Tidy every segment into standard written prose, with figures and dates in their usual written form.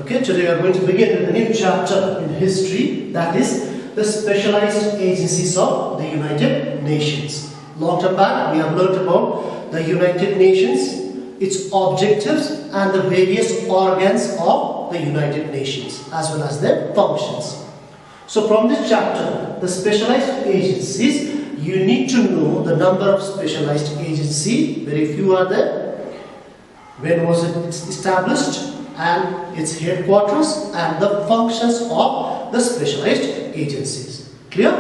Okay, today we are going to begin with a new chapter in history, that is the specialized agencies of the United Nations. Long time back we have learnt about the United Nations, its objectives and the various organs of the United Nations as well as their functions. So from this chapter, the specialized agencies, you need to know the number of specialized agencies. Very few are there. When was it established and its headquarters and the functions of the specialized agencies. Clear?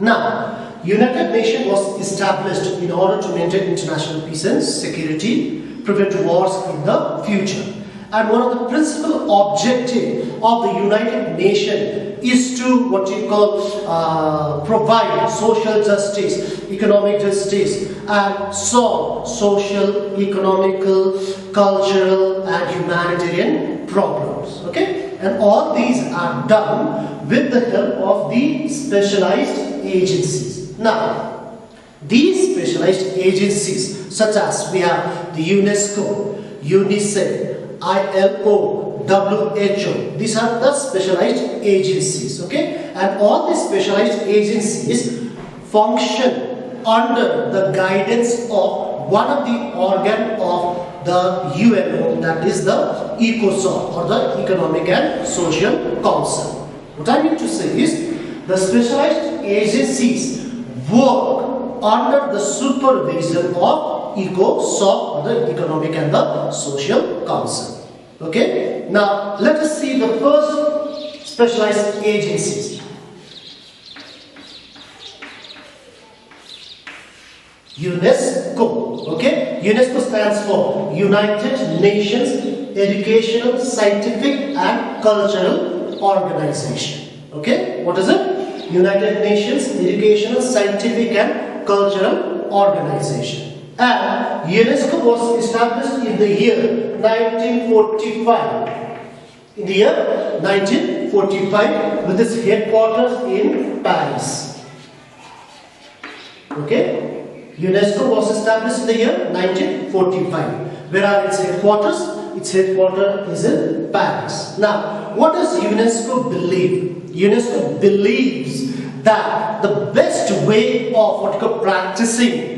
Now, United Nations was established in order to maintain international peace and security, prevent wars in the future. And one of the principal objectives of the United Nations is to what you call provide social justice, economic justice, and solve social, economical, cultural, and humanitarian problems. Okay, and all these are done with the help of the specialized agencies. Now, these specialized agencies, such as we have the UNESCO, UNICEF, ILO, WHO, these are the specialized agencies, okay, and all these specialized agencies function under the guidance of one of the organ of the UNO, that is the ECOSOC, or the Economic and Social Council. What I mean to say is the specialized agencies work under the supervision of ECOSOC, or the Economic and the Social Council. Okay, now let us see the first specialized agencies. UNESCO. Okay, UNESCO stands for United Nations Educational, Scientific and Cultural Organization. Okay, what is it? United Nations Educational, Scientific and Cultural Organization. And UNESCO was established in the year 1945. In the year 1945, with its headquarters in Paris. Okay, UNESCO was established in the year 1945. Where are its headquarters? Its headquarters is in Paris. Now, what does UNESCO believe? UNESCO believes that the best way of what you call practicing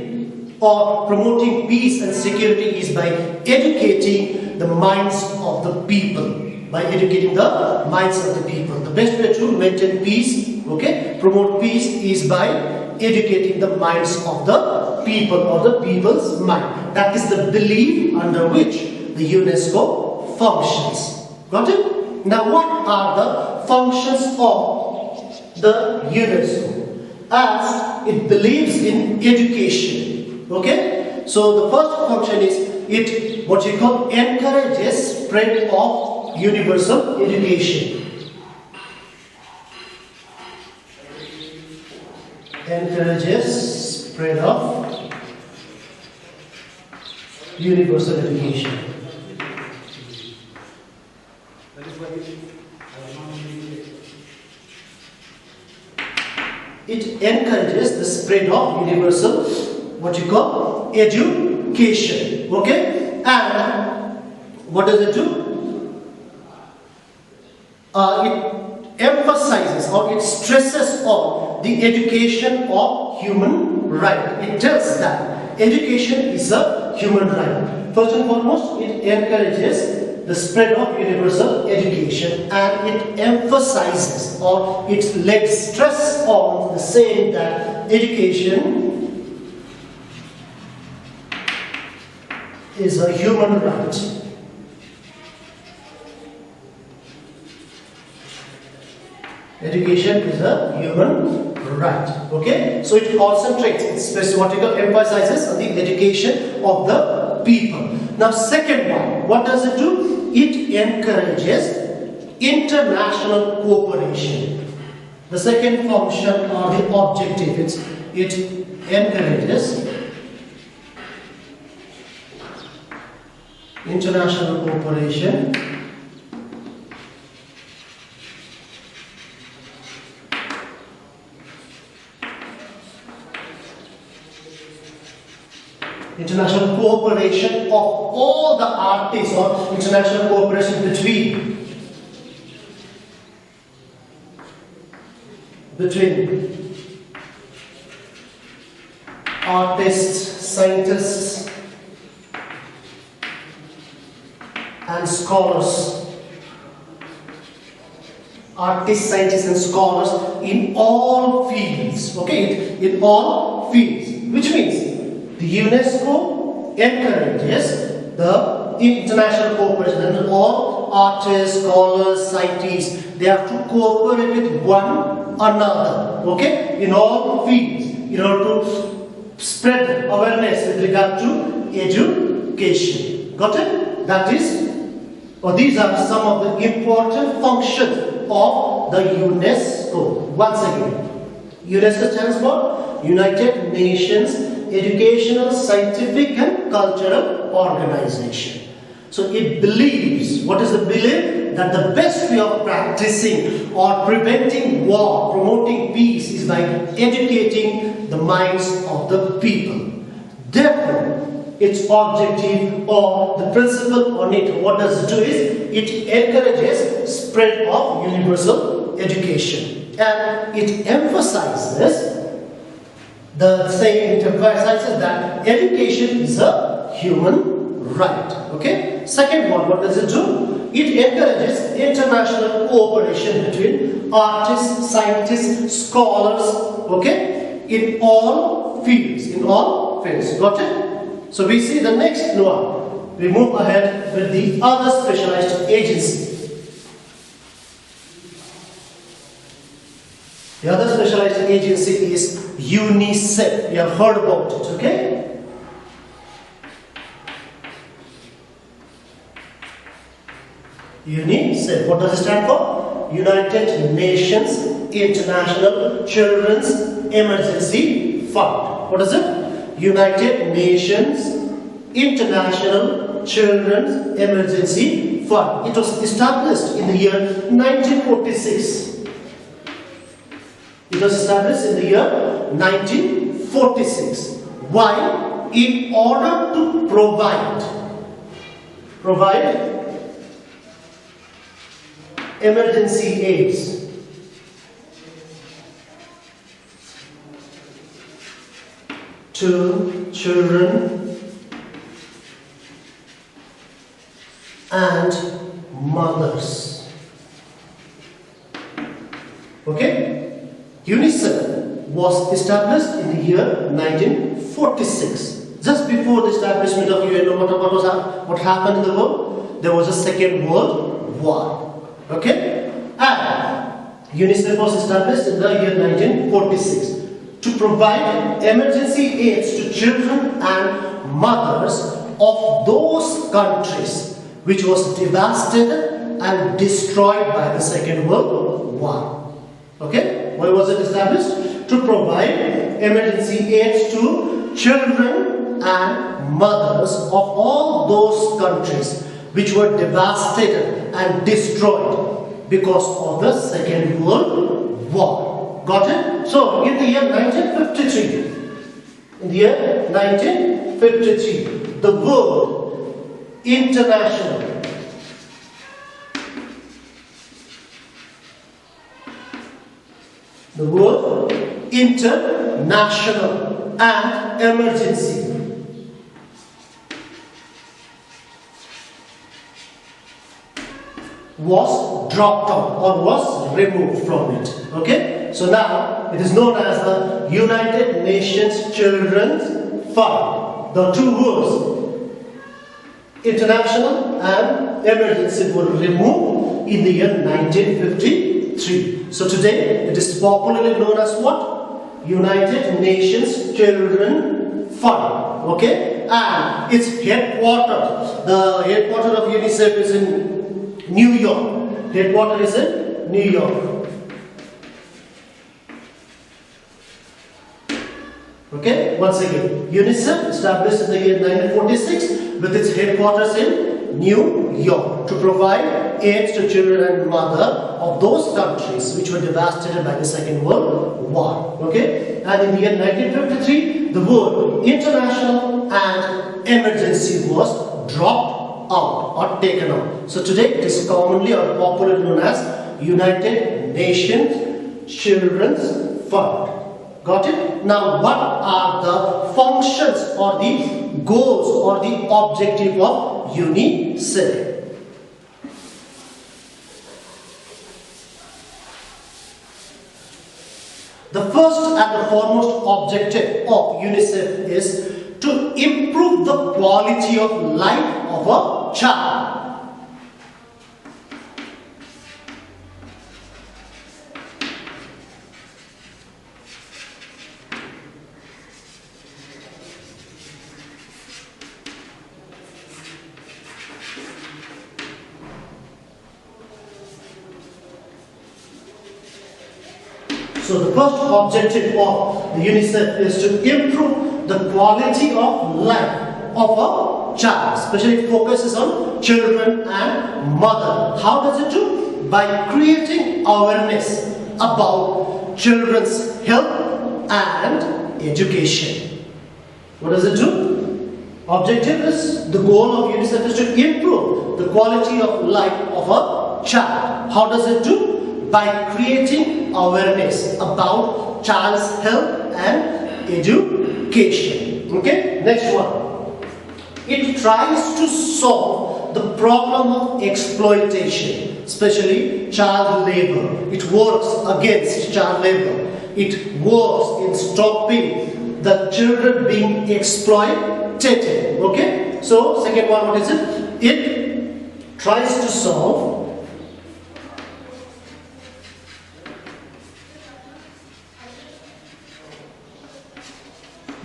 or promoting peace and security is by educating the minds of the people. By educating the minds of the people. The best way to maintain peace, okay, promote peace is by educating the minds of the people or the people's mind. That is the belief under which the UNESCO functions. Got it? Now what are the functions of the UNESCO? As it believes in education. Okay, so the first function is it what you call encourages spread of universal education. Encourages spread of universal education. It encourages the spread of universal what you call education. Okay, and what does it do? It emphasizes or it stresses on the education of human right. It tells that education is a human right. First and foremost, it encourages the spread of universal education, and it emphasizes or it lays stress on the saying that education is a human right. Education is a human right. Okay, so it concentrates, it's what you call emphasizes on the education of the people. Now, second one, what does it do? It encourages international cooperation. The second function or the objective is it encourages international cooperation. International cooperation of all the artists, or international cooperation between between artists, scientists and scholars. Artists, scientists and scholars in all fields, okay, in all fields, which means the UNESCO encourages the international cooperation and all artists, scholars, scientists, they have to cooperate with one another, okay, in all fields in order to spread awareness with regard to education. Got it? That is, or these are some of the important functions of the UNESCO. Once again, UNESCO stands for United Nations Educational, Scientific and Cultural Organization. So it believes, what is the belief? That the best way of practicing or preventing war, promoting peace is by educating the minds of the people. Therefore, its objective or the principle on it, what does it do is, it encourages spread of universal education. And it emphasizes that education is a human right. Okay? Second one, what does it do? It encourages international cooperation between artists, scientists, scholars, okay, in all fields, Got it? So we see the next one. We move ahead with the other specialized agency. The other specialized agency is UNICEF. You have heard about it, okay? UNICEF. What does it stand for? United Nations International Children's Emergency Fund. What is it? United Nations International Children's Emergency Fund. It was established in the year 1946. It was established in the year 1946. Why? In order to provide emergency aids to children and mothers. Okay? UNICEF was established in the year 1946. Just before the establishment of UN, what happened in the world? There was a Second World War. Okay? And UNICEF was established in the year 1946 to provide emergency aids to children and mothers of those countries which was devastated and destroyed by the Second World War. Okay? Why was it established? To provide emergency aids to children and mothers of all those countries which were devastated and destroyed because of the Second World War. Got it? So, in the year 1953, the World International and Emergency was dropped out or was removed from it. Okay? So now it is known as the United Nations Children's Fund. The two words, international and emergency, were removed in the year 1953. So today it is popularly known as what? United Nations Children's Fund. Okay? And its headquarters, the headquarters of UNICEF is in New York. Headquarters is in New York. Okay, once again, UNICEF established in the year 1946 with its headquarters in New York to provide aids to children and mother of those countries which were devastated by the Second World War. Okay, and in the year 1953, the word international and emergency was dropped out or taken out. So today it is commonly or popularly known as United Nations Children's Fund. Got it? Now, what are the functions or the goals or the objective of UNICEF? The first and the foremost objective of UNICEF is to improve the quality of life of a child. So the first objective of the UNICEF is to improve the quality of life of a child. Especially it focuses on children and mother. How does it do? By creating awareness about children's health and education. What does it do? Objective is, the goal of UNICEF is to improve the quality of life of a child. How does it do? By creating awareness about child's health and education. Okay, next one. It tries to solve the problem of exploitation, especially child labor. It works against child labor. It works in stopping the children being exploited. Okay, so second one, what is it? It tries to solve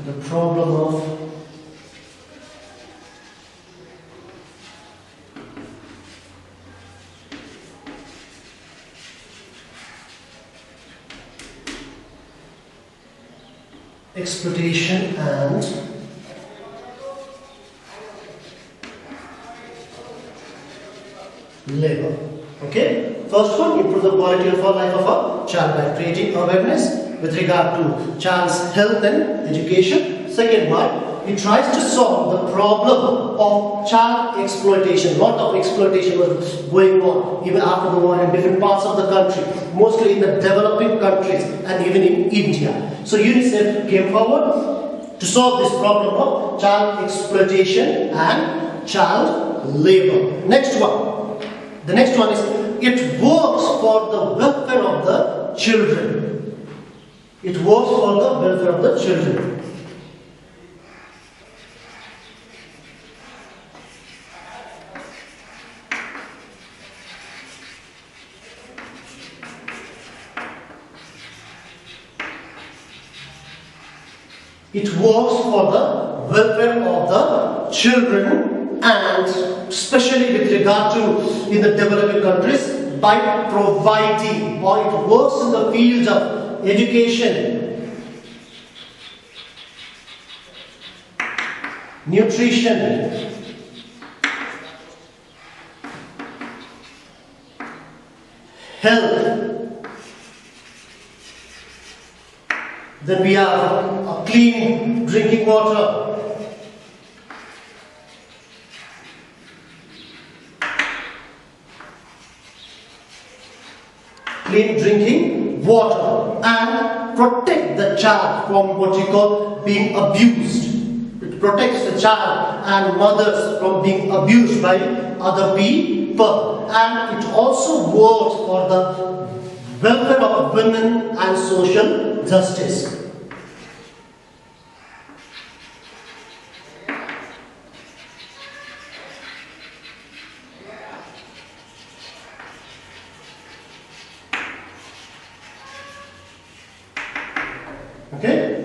the problem of exploitation and labor. Okay, first one, improve the quality of life of a child by creating awareness with regard to child's health and education. Second one, it tries to solve the problem of child exploitation. A lot of exploitation was going on even after the war in different parts of the country, mostly in the developing countries and even in India. So UNICEF came forward to solve this problem of child exploitation and child labor. Next one. The next one is, it works for the welfare of the children. It works for the welfare of the children. It works for the welfare of the children, and especially with regard to in the developing countries, by providing, or it works in the field of education, nutrition, health. Then we have a clean drinking water. Clean drinking water, and protect the child from what you call being abused. It protects the child and mothers from being abused by other people, and it also works for the welfare of women and social justice. Okay?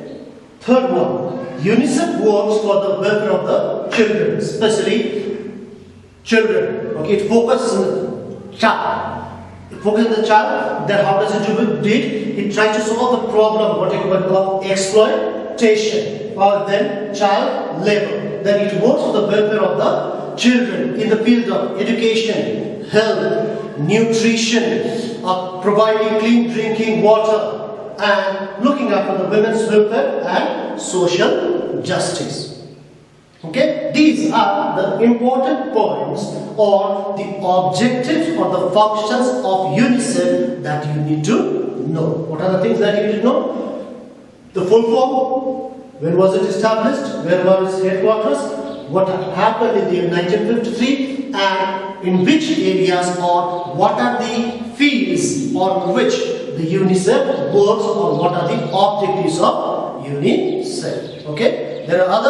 Third one, UNICEF works for the welfare of the children, especially children. Okay, it focuses on the child. It focuses on the child. Then how does it do it? It tries to solve the problem, what you call exploitation, or then child labor. Then it works for the welfare of the children in the field of education, health, nutrition, providing clean drinking water, and looking after the women's welfare and social justice. Okay, these are the important points or the objectives or the functions of UNICEF that you need to know. What are the things that you need to know? The full form, when was it established, where was its headquarters, what happened in the year 1953, and in which areas or what are the fields on which the UNICEF works, or what are the objectives of UNICEF. Okay, there are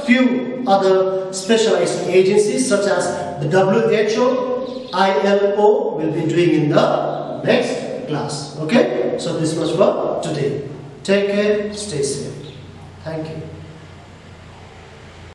few other specialized agencies such as the WHO, ILO will be doing in the next class. Okay, so this much for today. Take care, stay safe. Thank you.